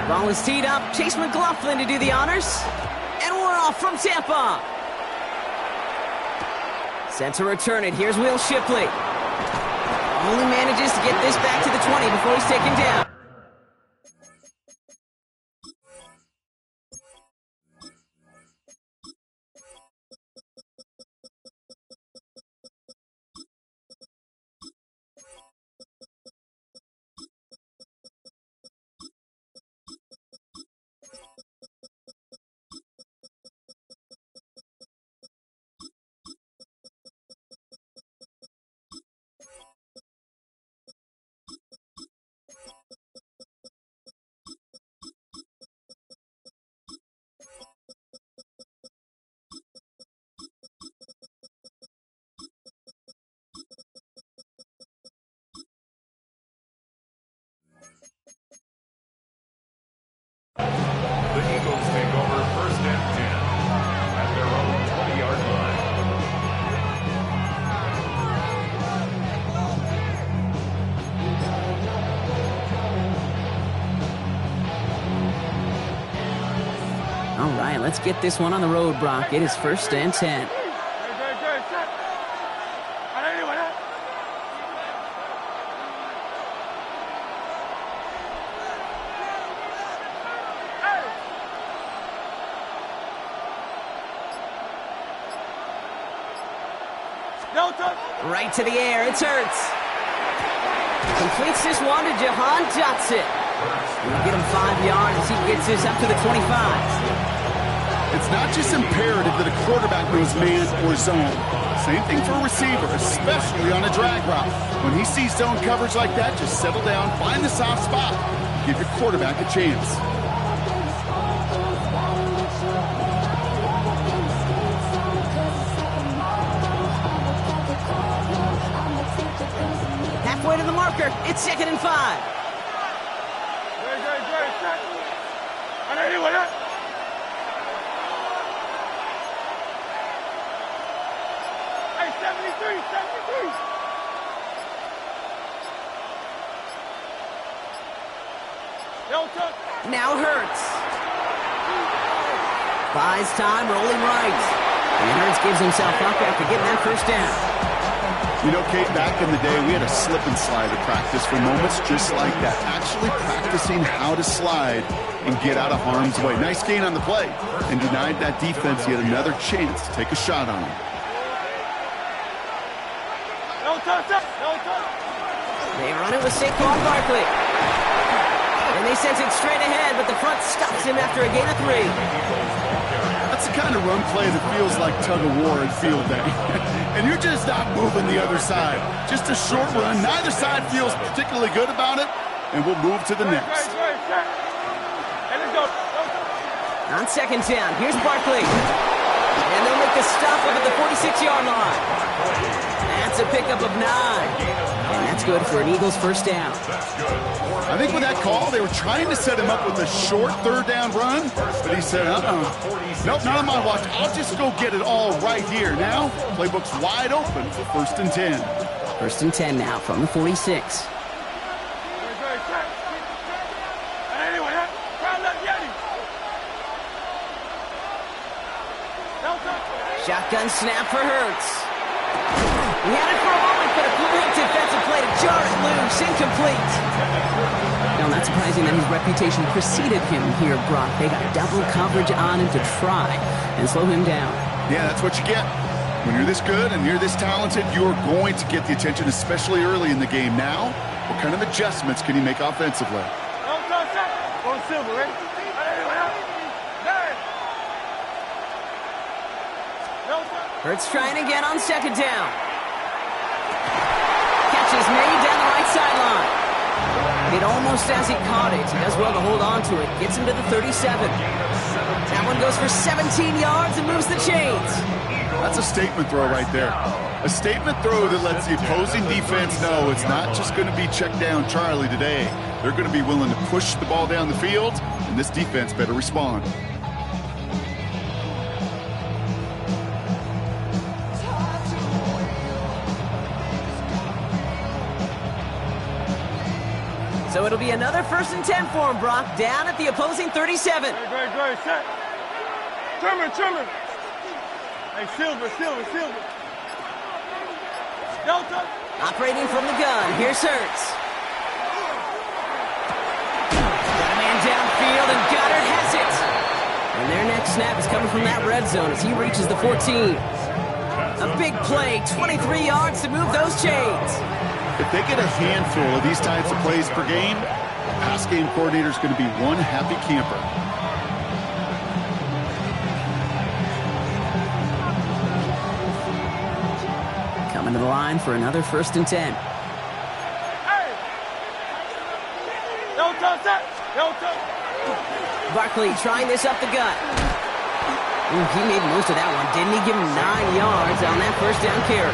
Ball is teed up. Chase McLaughlin to do the honors. And we're off from Tampa. Set to return it. Here's Will Shipley. Only manages to get this back to the 20 before he's taken down. The Eagles take over first and 10 at their own 20-yard line. All right, let's get this one on the road, Brock. It is first and 10. Right to the air, it's Hurts. Completes this one to Jahan Dotson. We'll get him 5 yards as he gets this up to the 25. It's not just imperative that a quarterback knows man or zone. Same thing for a receiver, especially on a drag route. When he sees zone coverage like that, just settle down, find the soft spot, give your quarterback a chance. Halfway to the marker, it's 2nd and 5. Now Hurts. Buys time, rolling right. And Hurts gives himself up after getting that first down. You know, Kate, back in the day, we had a slip and slide at practice for moments just like that. Actually practicing how to slide and get out of harm's way. Nice gain on the play, and denied that defense yet another chance to take a shot on him. They run it with Saquon Barkley. And they send it straight ahead, but the front stops him after a gain of 3. That's the kind of run play that feels like tug-of-war in field day. And you're just not moving the other side. Just a short run. Neither side feels particularly good about it, and we'll move to the next. On 2nd down, here's Barkley. And they'll make the stop up at the 46-yard line. That's a pickup of 9. And that's good for an Eagles first down. I think with that call, they were trying to set him up with a short 3rd down run, but he said, nope, not on my watch. I'll just go get it all right here. Now, playbook's wide open for 1st and 10. 1st and 10 now from the 46. Shotgun snap for Hurts. He had it for a moment, but a great defensive play to jar it loose, incomplete. Now, not surprising that his reputation preceded him here, Brock. They got double coverage on him to try and slow him down. Yeah, that's what you get. When you're this good and you're this talented, you're going to get the attention, especially early in the game. Now, what kind of adjustments can he make offensively? Hurts trying again on 2nd down. Catch is made down the right sideline. It almost as he caught it. He does well to hold on to it. Gets him to the 37. That one goes for 17 yards and moves the chains. That's a statement throw right there. A statement throw that lets the opposing defense know it's not just going to be check down Charlie today. They're going to be willing to push the ball down the field, and this defense better respond. So it'll be another 1st and 10 for him, Brock, down at the opposing 37. Great, set. Trimmer. Hey, Silver. Delta. Operating from the gun, here's Hurts. Got a man downfield, and Goddard has it. And their next snap is coming from that red zone as he reaches the 14. A big play, 23 yards to move those chains. If they get a handful of these types of plays per game, the pass game coordinator is going to be one happy camper. Coming to the line for another 1st and 10. Hey. Delta. Barkley trying this up the gut. Ooh, he made most of that one, didn't he? Give him 9 yards on that 1st down carry.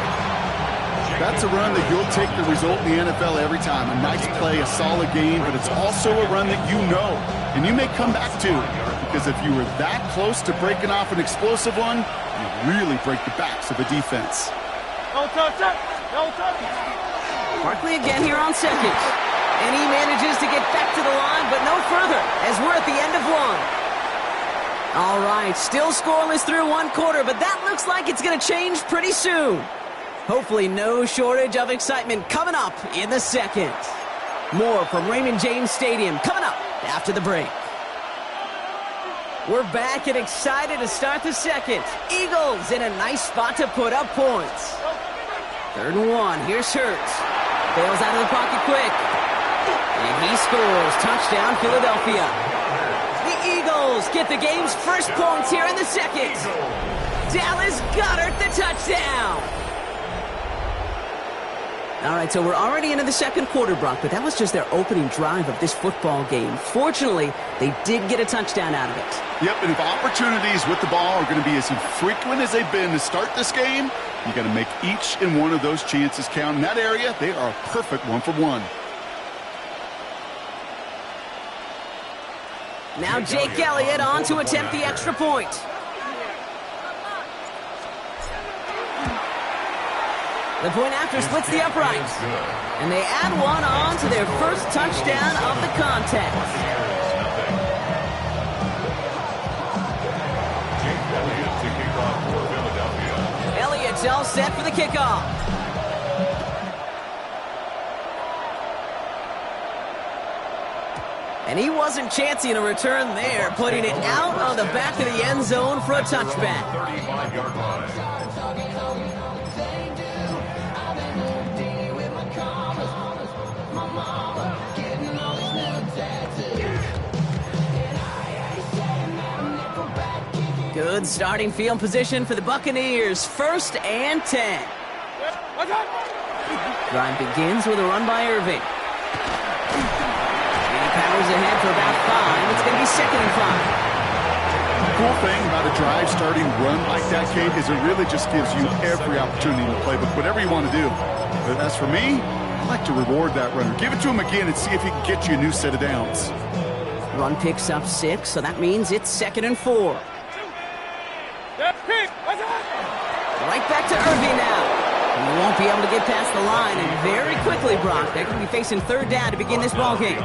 That's a run that you'll take the result in the NFL every time. A nice play, a solid game, but it's also a run that you know, and you may come back to, because if you were that close to breaking off an explosive one, you really break the backs of a defense. Don't touch. Barkley again here on 2nd. And he manages to get back to the line, but no further, as we're at the end of 1. All right, still scoreless through 1 quarter, but that looks like it's going to change pretty soon. Hopefully no shortage of excitement coming up in the 2nd. More from Raymond James Stadium coming up after the break. We're back and excited to start the 2nd. Eagles in a nice spot to put up points. 3rd and 1, here's Hurts. Bails out of the pocket quick. And he scores. Touchdown, Philadelphia. The Eagles get the game's first points here in the 2nd. Dallas Goedert the touchdown. All right, so we're already into the 2nd quarter, Brock, but that was just their opening drive of this football game. Fortunately, they did get a touchdown out of it. Yep, and if opportunities with the ball are going to be as infrequent as they've been to start this game, you got to make each and one of those chances count. In that area, they are a perfect 1-for-1. Now Jake Elliott on to attempt the extra point. The point after splits the uprights. And they add one on to their first touchdown of the contest. Elliott's all set for the kickoff. And he wasn't chancing a return there, putting it out on the back of the end zone for a touchback. 35-yard line. Good starting field position for the Buccaneers. 1st and 10. Drive begins with a run by Irving. Powers ahead for about 5. It's going to be 2nd and 5. The cool thing about a drive starting run like that, Kate, is it really just gives you every opportunity to play with whatever you want to do. But as for me, I like to reward that runner. Give it to him again and see if he can get you a new set of downs. Run picks up 6, so that means it's 2nd and 4. Right back to Irving now. He won't be able to get past the line, and very quickly, Brock, they're going to be facing 3rd down to begin this ballgame.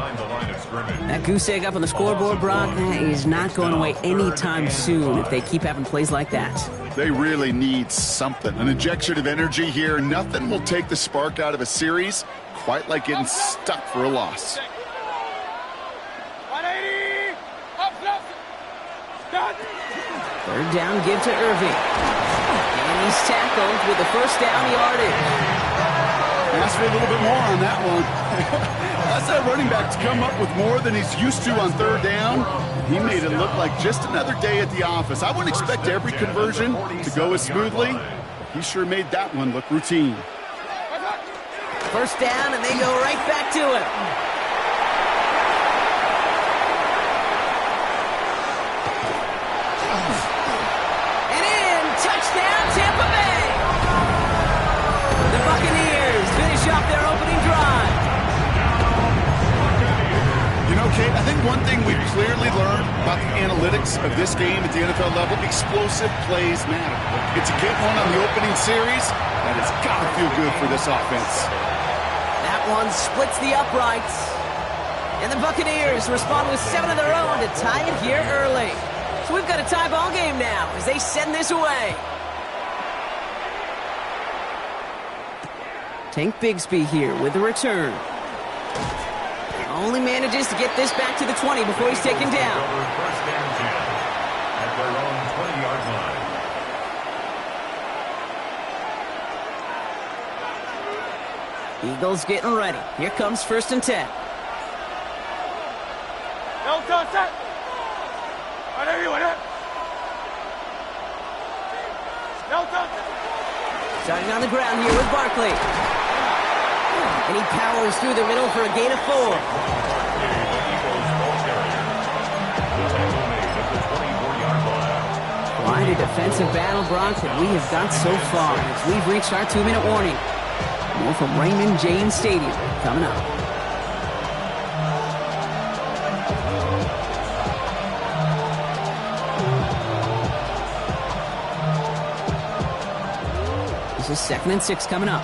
That goose egg up on the scoreboard, Brock, is not going away anytime soon if they keep having plays like that. They really need something, an injection of energy here. Nothing will take the spark out of a series quite like getting stuck for a loss. 180. Third down, give to Irving. And he's tackled with the 1st down yardage. Ask for a little bit more on that one. That's that running back to come up with more than he's used to on 3rd down. He made it look like just another day at the office. I wouldn't expect every conversion to go as smoothly. He sure made that one look routine. 1st down, and they go right back to it. And in, touchdown, Tampa Bay. The Buccaneers finish off their opening drive. You know, Kate, I think one thing we've clearly learned about the analytics of this game at the NFL level, explosive plays matter. It's a get one on the opening series. That has got to feel good for this offense. That one splits the uprights. And the Buccaneers respond with 7 of their own to tie it here early. So we've got a tie ball game now as they send this away. Tank Bigsby here with the return. Only manages to get this back to the 20 before he's taken down. First and 10 at their own 20-yard line. Eagles getting ready. Here comes 1st and 10. No touch that. No touch. Starting on the ground here with Barkley. And he powers through the middle for a gain of 4. Quite a defensive battle, Brock, that we have got so far as we've reached our 2-minute warning. More from Raymond James Stadium coming up. This is 2nd and 6 coming up.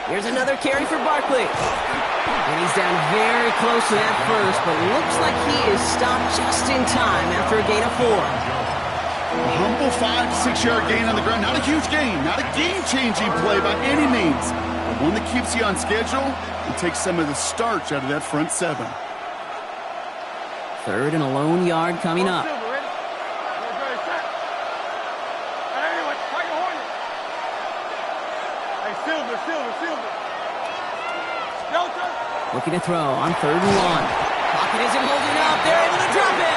Here's another carry for Barkley. And he's down very close to that first, but looks like he is stopped just in time after a gain of 4. A humble 5 to 6 yard gain on the ground. Not a huge gain, not a game-changing play by any means, but one that keeps you on schedule and takes some of the starch out of that front 7. 3rd and a lone yard coming up. Looking to throw on 3rd and 1. Pocket isn't holding up. They're able to drop it.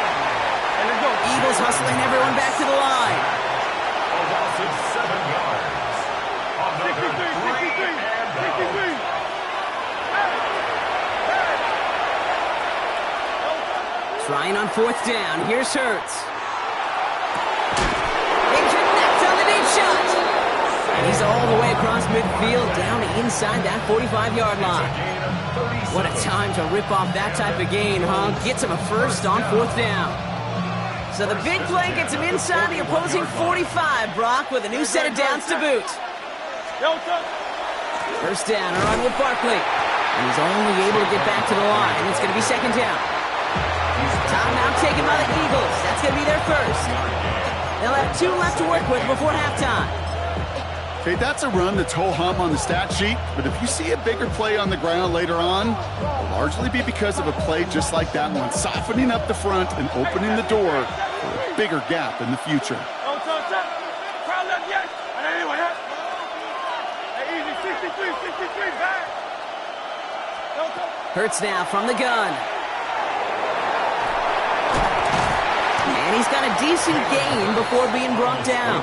Eagles hustling everyone back to the line. A loss of 7 yards. Another 3 and out. Trying on 4th down. Here's Hurts. They connect on the deep shot. And he's all the way across midfield down inside that 45-yard line. What a time to rip off that type of gain, huh? Gets him a first on 4th down. So the big play gets him inside the opposing 45, Brock, with a new set of downs to boot. 1st down, a run with Barkley. And he's only able to get back to the line. It's going to be 2nd down. Timeout taken by the Eagles. That's going to be their first. They'll have 2 left to work with before halftime. Okay, that's a run that's ho-hum on the stat sheet, but if you see a bigger play on the ground later on, it'll largely be because of a play just like that one, softening up the front and opening the door for a bigger gap in the future. Hurts now from the gun. And he's got a decent gain before being brought down.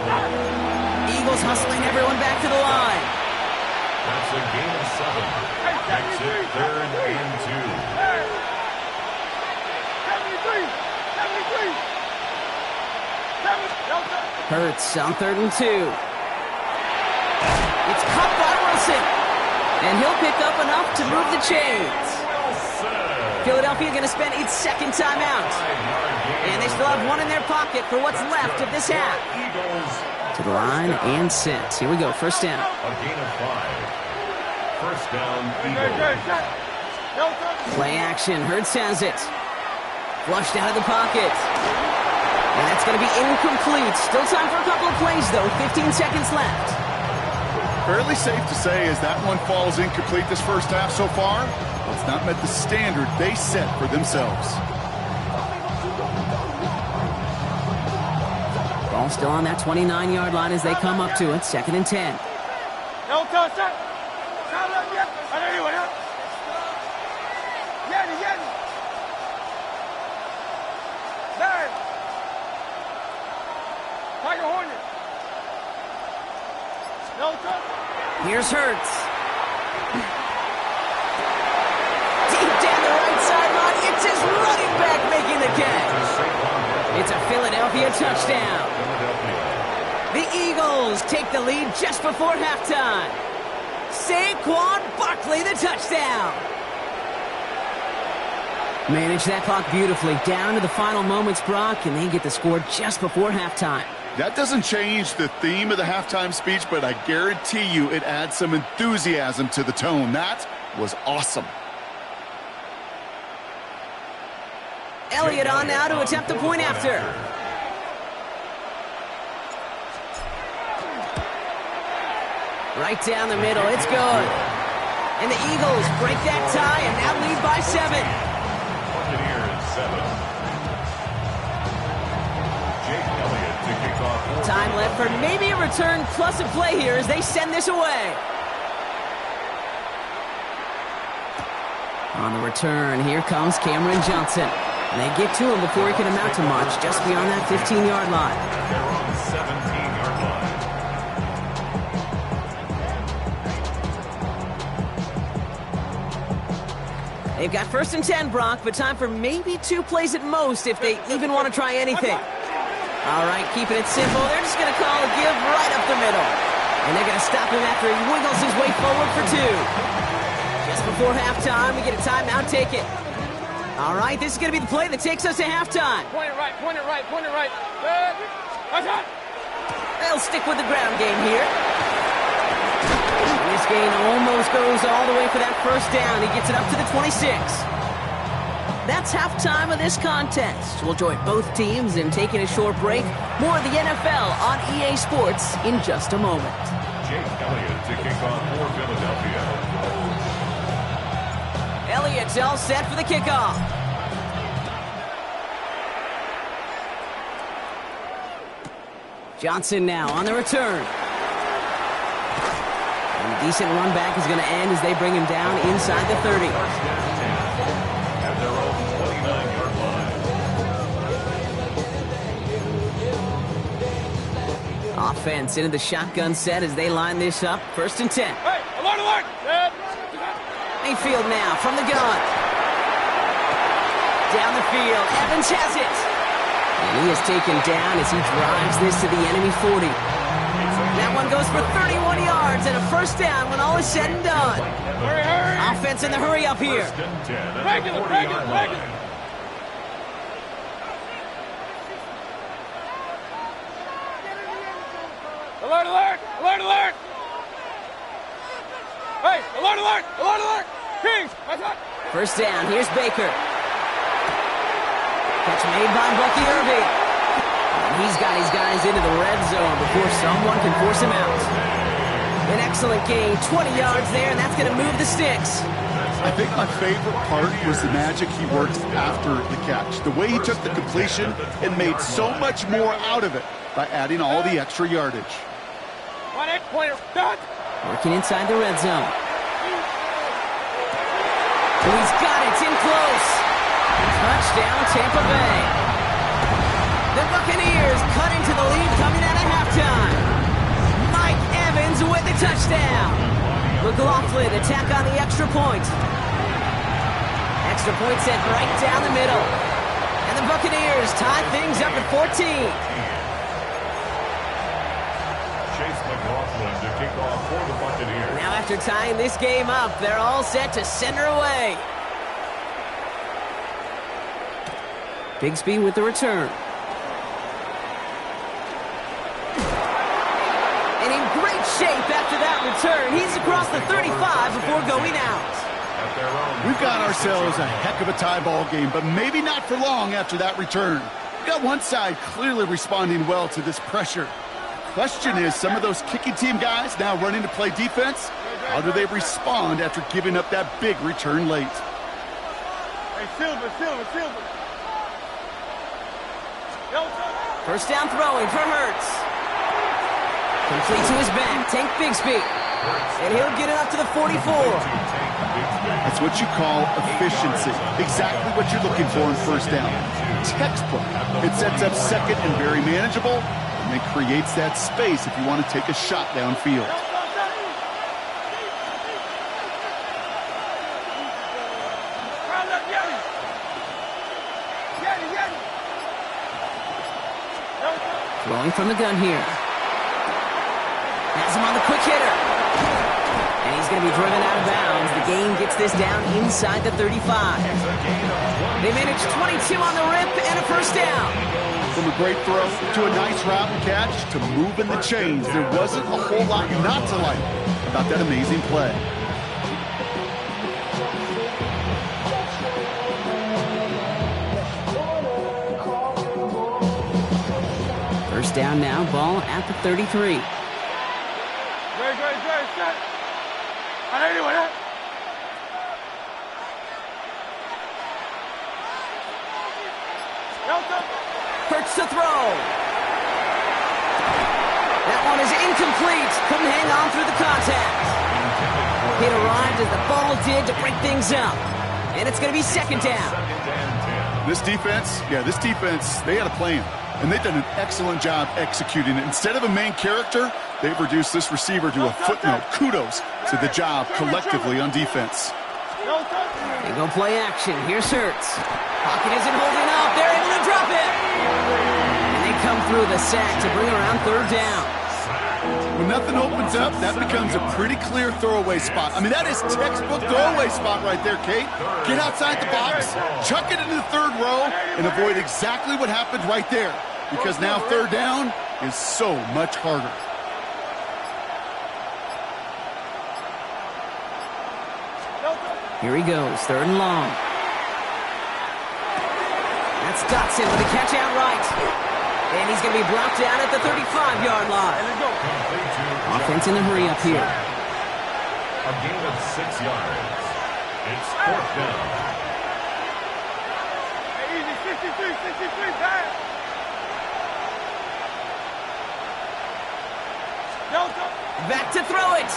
Eagles hustling everyone back to the line. That's a gain of 7. Makes it 3rd and 2. Hurts on 3rd and 2. It's caught by Wilson. And he'll pick up enough to move the chains. Philadelphia going to spend its 2nd timeout. And they still have 1 in their pocket for what's left of this half. To the line and set. Here we go, 1st down. A gain of 5. 1st down, Eagles. Play action, Hurts has it. Flushed out of the pocket. And that's going to be incomplete. Still time for a couple of plays, though. 15 seconds left. Fairly safe to say as that one falls incomplete this first half so far, it's not met the standard they set for themselves. Ball still on that 29-yard line as they come up to it. 2nd and 10. Here's Hurts. Deep down the right sideline. It's his running back making the catch. It's a Philadelphia touchdown. The Eagles take the lead just before halftime. Saquon Barkley, the touchdown. Manage that clock beautifully. Down to the final moments, Brock, and they get the score just before halftime. That doesn't change the theme of the halftime speech, but I guarantee you it adds some enthusiasm to the tone. That was awesome. Elliott on now to attempt the point after. Right down the middle, it's good. And the Eagles break that tie and now lead by 7. Buccaneers 7. Jake Elliott to kick off. Time left for maybe a return plus a play here as they send this away. On the return, here comes Cameron Johnson. And they get to him before he can amount to much, just beyond that 15-yard line. They're on the 17-yard line. They've got 1st and 10, Brock, but time for maybe 2 plays at most if they even want to try anything. All right, keeping it simple. They're just going to call a give right up the middle. And they're going to stop him after he wiggles his way forward for 2. Just before halftime, we get a timeout, take it. All right, this is going to be the play that takes us to halftime. Point it right, point it right, point it right. Good. That's it. They'll stick with the ground game here. This game almost goes all the way for that 1st down. He gets it up to the 26. That's halftime of this contest. We'll join both teams in taking a short break. More of the NFL on EA Sports in just a moment. Jake Elliott to kick off for Philadelphia. Elliott's all set for the kickoff. Johnson now on the return. And a decent run back is going to end as they bring him down inside the 30. At their own 29-yard line. Offense into the shotgun set as they line this up. 1st and 10. Hey, alert, alert. Good. Mayfield now from the gun. Down the field, Evans has it. And he is taken down as he drives this to the enemy 40. That one goes for 31 yards and a 1st down when all is said and done. Hurry, hurry. Offense in the hurry up here. 1st and 10 at Regular, the 40-yard regular, line. regular. Alert, alert, alert, alert. Hey, alert, alert, alert, alert. Kings, that's it. 1st down, here's Baker. Catch made by Bucky Irving. And he's got his guys into the red zone before someone can force him out. An excellent gain, 20 yards there, and that's going to move the sticks. I think my favorite part was the magic he worked after the catch. The way he took the completion and made so much more out of it by adding all the extra yardage. Point it, done. Working inside the red zone. Oh, he's got it, it's in close. Touchdown, Tampa Bay. The Buccaneers cut into the lead coming out of halftime. Mike Evans with the touchdown. McLaughlin attack on the extra point. Extra point set right down the middle. And the Buccaneers tie things up at 14. Chase McLaughlin to kick off for the Buccaneers. Now after tying this game up, they're all set to send her away. Bigsby with the return. And in great shape after that return. He's across the 35 before going out. We've got ourselves a heck of a tie ball game, but maybe not for long after that return. We've got one side clearly responding well to this pressure. Question is, some of those kicking team guys now running to play defense, how do they respond after giving up that big return late? Hey, Silver. 1st down throwing for Hurts. Complete to his back, Tank Bigsby. And he'll get it up to the 44. That's what you call efficiency. Exactly what you're looking for in 1st down. Textbook. It sets up 2nd and very manageable, and it creates that space if you want to take a shot downfield. Throwing from the gun here. Has him on the quick hitter. And he's going to be driven out of bounds. The game gets this down inside the 35. They managed 22 on the rip and a first down. From a great throw to a nice route and catch to moving the chains, there wasn't a whole lot not to like about that amazing play. First down now, ball at the 33. Hurts to throw. That one is incomplete. Couldn't hang on through the contact. It arrived as the ball did to break things up. And it's going to be second down. This defense, they had a plan. And they've done an excellent job executing it. Instead of a main character, they've reduced this receiver to a footnote. Kudos to the job collectively on defense. They go play action. Here's Hurts. Pocket isn't holding up. They're able to drop it. And they come through the sack to bring around third down. When nothing opens up, that becomes a pretty clear throwaway spot. I mean, that is textbook throwaway spot right there, Kate. Get outside the box, chuck it into the third row, and avoid exactly what happened right there. Because now third down is so much harder. Here he goes, third and long. That's Dotson with a catch out right. And he's going to be brought down at the 35-yard line. Offense in the hurry up here. A gain of 6 yards. It's fourth down. Easy, 63, back. Back to throw it.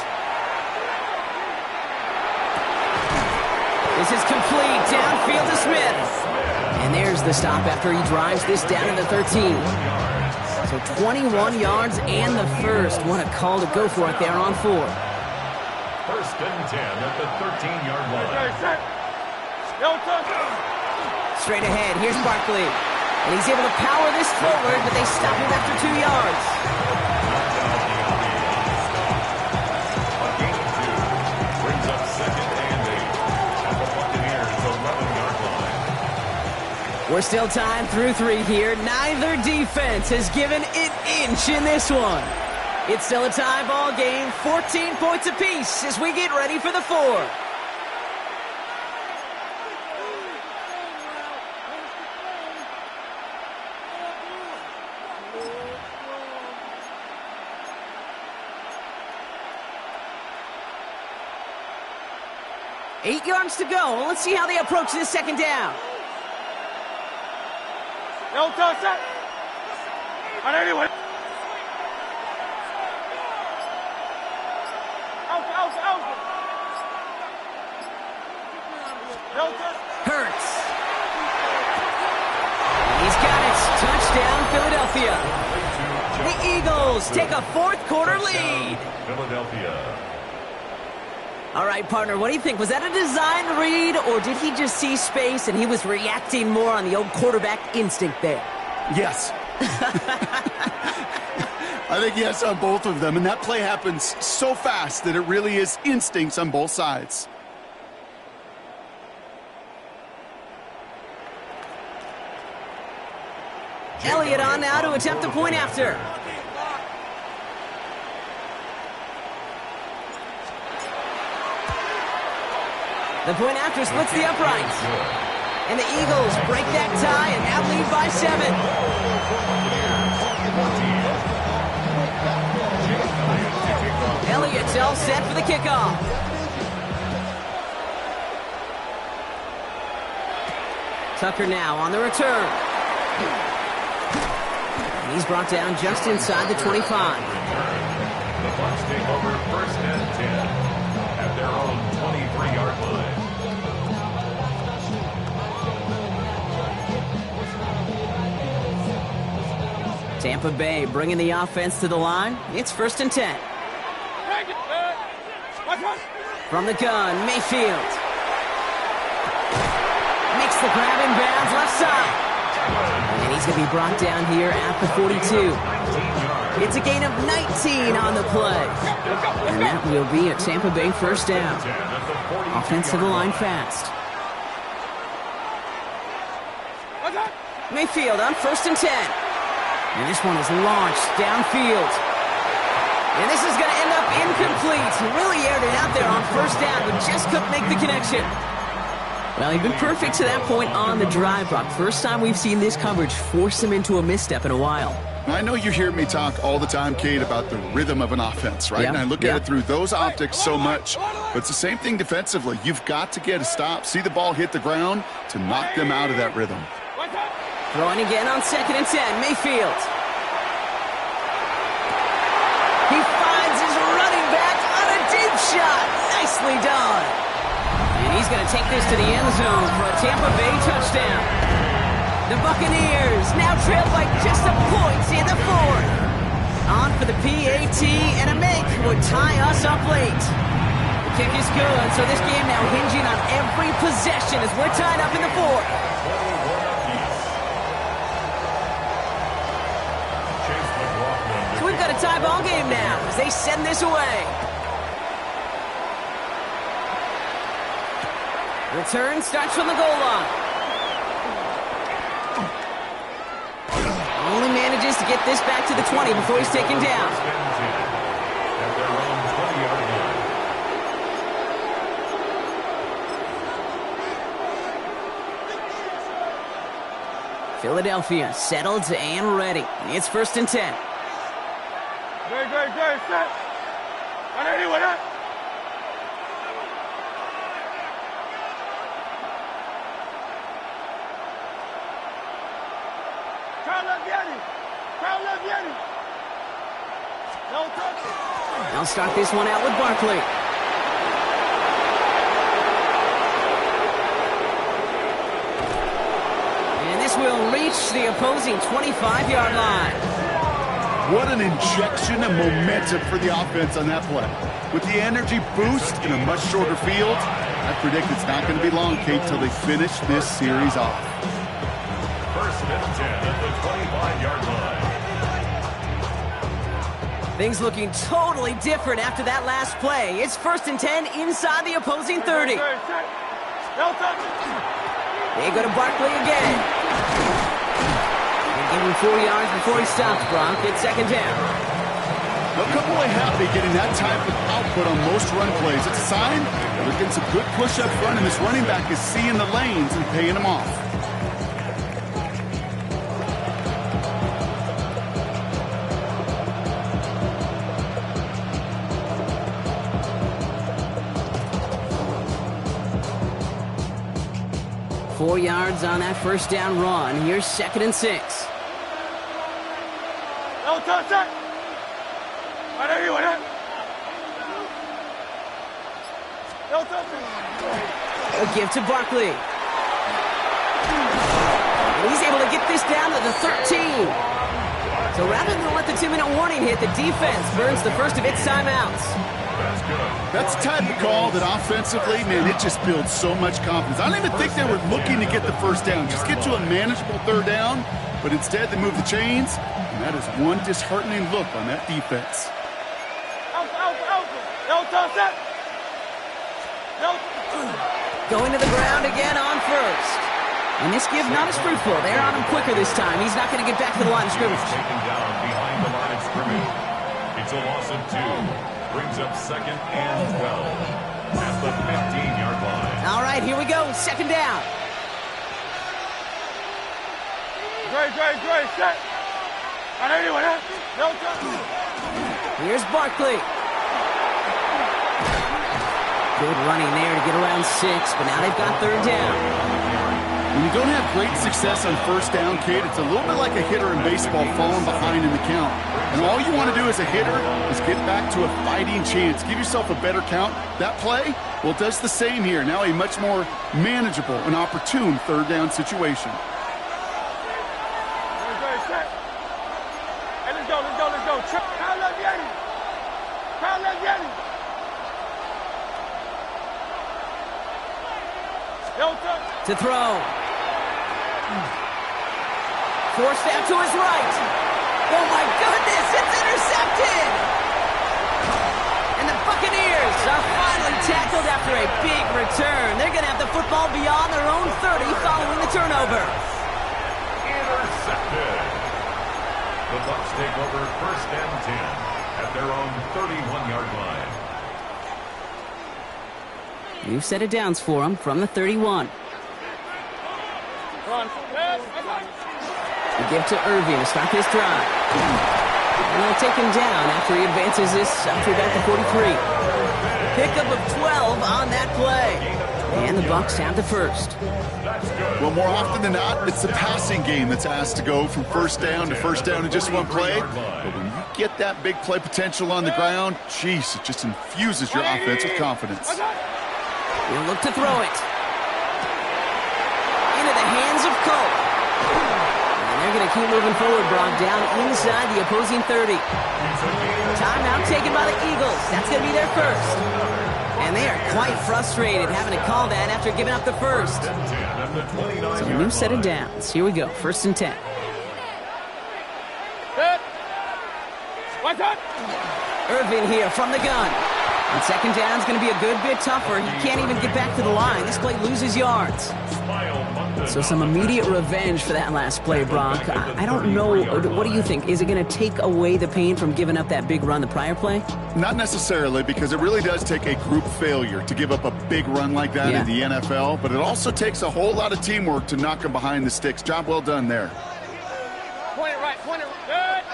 This is complete. Downfield to Smith. And there's the stop after he drives this down to the 13. So 21 yards and the first. What a call to go for it there on 4. First and 10 at the 13-yard line. Straight ahead, here's Barkley. And he's able to power this forward, but they stop him after 2 yards. A gain of 2 brings up second and 8 at the Buccaneers' 11-yard line. We're still tied through 3 here. Neither defense has given an inch in this one. It's still a tie ball game, 14 points apiece as we get ready for the 4. Eight yards to go. Let's see how they approach this second down. No touch that. On anyone. Out. No touch. Hurts. He's got it. Touchdown, Philadelphia. The Eagles take a fourth quarter lead. Philadelphia. All right, partner, what do you think? Was that a designed read, or did he just see space and he was reacting more on the old quarterback instinct there? Yes. I think yes on both of them, and that play happens so fast that it really is instincts on both sides. Elliott on now to attempt the point after. The point after splits the uprights. And the Eagles break that tie and now lead by 7. Elliott's all set for the kickoff. Tucker now on the return. And he's brought down just inside the 25. The Bucs take over first and 10 at their own 23-yard line. Tampa Bay bringing the offense to the line. It's first and 10. From the gun, Mayfield. Makes the grab in bounds left side. And he's going to be brought down here at the 42. It's a gain of 19 on the play. And that will be a Tampa Bay first down. Offensive line fast. Mayfield on 1st and 10. And this one is launched downfield. And this is going to end up incomplete. He really aired it out there on 1st down, but just couldn't make the connection. Well, he'd been perfect to that point on the drive, Brock. First time we've seen this coverage force him into a misstep in a while. I know you hear me talk all the time, Kate, about the rhythm of an offense, right? Yeah. And I look at it through those optics so much. But it's the same thing defensively. You've got to get a stop, see the ball hit the ground to knock them out of that rhythm. Throwing again on 2nd and 10, Mayfield. He finds his running back on a deep shot. Nicely done. And he's going to take this to the end zone for a Tampa Bay touchdown. The Buccaneers now trail by just a point in the 4th. On for the PAT, and a make would tie us up late. The kick is good, so this game now hinging on every possession as we're tied up in the 4th. So we've got a tie ball game now as they send this away. Return starts from the goal line. Only manages to get this back to the 20 before he's taken down. At their own 20-yard line. Philadelphia settled and ready. It's 1st and 10. Great, set. On anyone up. No touch. I'll start this one out with Barkley. And this will reach the opposing 25-yard line. What an injection of momentum for the offense on that play. With the energy boost in a much shorter field, I predict it's not going to be long, Kate, till they finish this series off. 1st and 10 at the 25-yard line. Things looking totally different after that last play. It's 1st and 10 inside the opposing 30. They go to Barkley again. They give him 4 yards before he stops, Brock. It's 2nd down. A couple away happy getting that type of output on most run plays. It's a sign they're getting some good push up front, and this running back is seeing the lanes and paying them off. Four yards on that 1st down run. Here's 2nd and 6. No touch that. On anyone up. No touch. A give to Barkley. And he's able to get this down to the 13. So rather than let the 2-minute warning hit, the defense burns the first of its timeouts. That's the type of call that offensively, man, it just builds so much confidence. I don't even think they were looking to get the 1st down. Just get to a manageable 3rd down, but instead they move the chains, and that is one disheartening look on that defense. No touch that. No. Going to the ground again on 1st. And this give not as fruitful. They're on him quicker this time. He's not going to get back to the line of scrimmage. Taken down behind the line of scrimmage. It's a loss of 2. Brings up 2nd and 12 at the 15-yard line. All right, here we go. 2nd down. Great, set. On anyone up. No touch. Here's Barkley. Good running there to get around 6, but now they've got 3rd down. When you don't have great success on 1st down, Kate, it's a little bit like a hitter in baseball falling behind in the count. And all you want to do as a hitter is get back to a fighting chance. Give yourself a better count. That play, well, it does the same here. Now a much more manageable and opportune 3rd down situation. Hey, let's go. Crowd left Yeti. No touch. To throw. Forced out to his right. Oh, my goodness, it's football beyond their own 30 following the turnover. Intercepted. The Bucs take over 1st and 10 at their own 31-yard line. New set of downs for him from the 31. We give to Irving to start this drive. And they'll take him down after he advances this up to about the 43. Pickup of 12 on that play. And the Bucs have the first. Well, more often than not, it's the passing game that's asked to go from first down in just one play. But when you get that big play potential on the ground, geez, it just infuses your offense with confidence. He'll look to throw it. Into the hands of Cole. And they're going to keep moving forward, Brock, down inside the opposing 30. Timeout taken by the Eagles. That's going to be their first. And they are quite frustrated having to call that after giving up the first. So a new set of downs. Here we go, 1st and 10. Irvin here from the gun. And 2nd down is going to be a good bit tougher. He can't even get back to the line. This play loses yards. So some immediate revenge for that last play, Brock. I don't know. What do you think? Is it going to take away the pain from giving up that big run the prior play? Not necessarily, because it really does take a group failure to give up a big run like that in the NFL. But it also takes a whole lot of teamwork to knock them behind the sticks. Job well done there. Point it right. Good.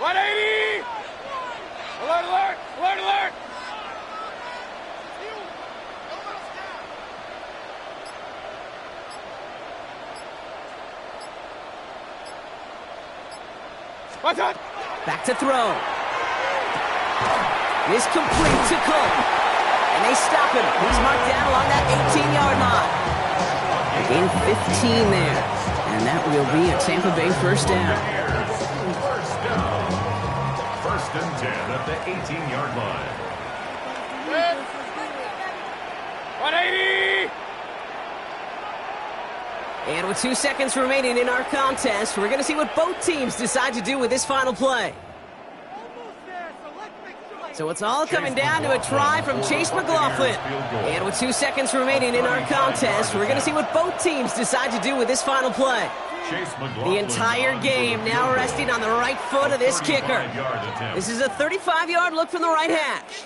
180. Alert, alert. Alert, alert. Back to throw. Is complete to Cole. And they stop him. He's marked down along that 18-yard line. Gain 15 there. And that will be a Tampa Bay 1st down. 1st and 10 at the 18-yard line. 180. And with 2 seconds remaining in our contest, we're going to see what both teams decide to do with this final play. So it's all coming down to a try from Chase McLaughlin. And with 2 seconds remaining in our contest, we're going to see what both teams decide to do with this final play. The entire game now resting on the right foot of this kicker. This is a 35-yard look from the right hash.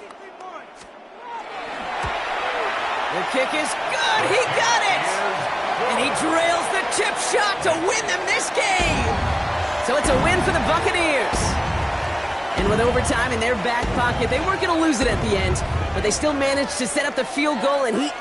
The kick is good. He got it. And he drills the chip shot to win them this game. So it's a win for the Buccaneers. And with overtime in their back pocket, they weren't going to lose it at the end, but they still managed to set up the field goal, and he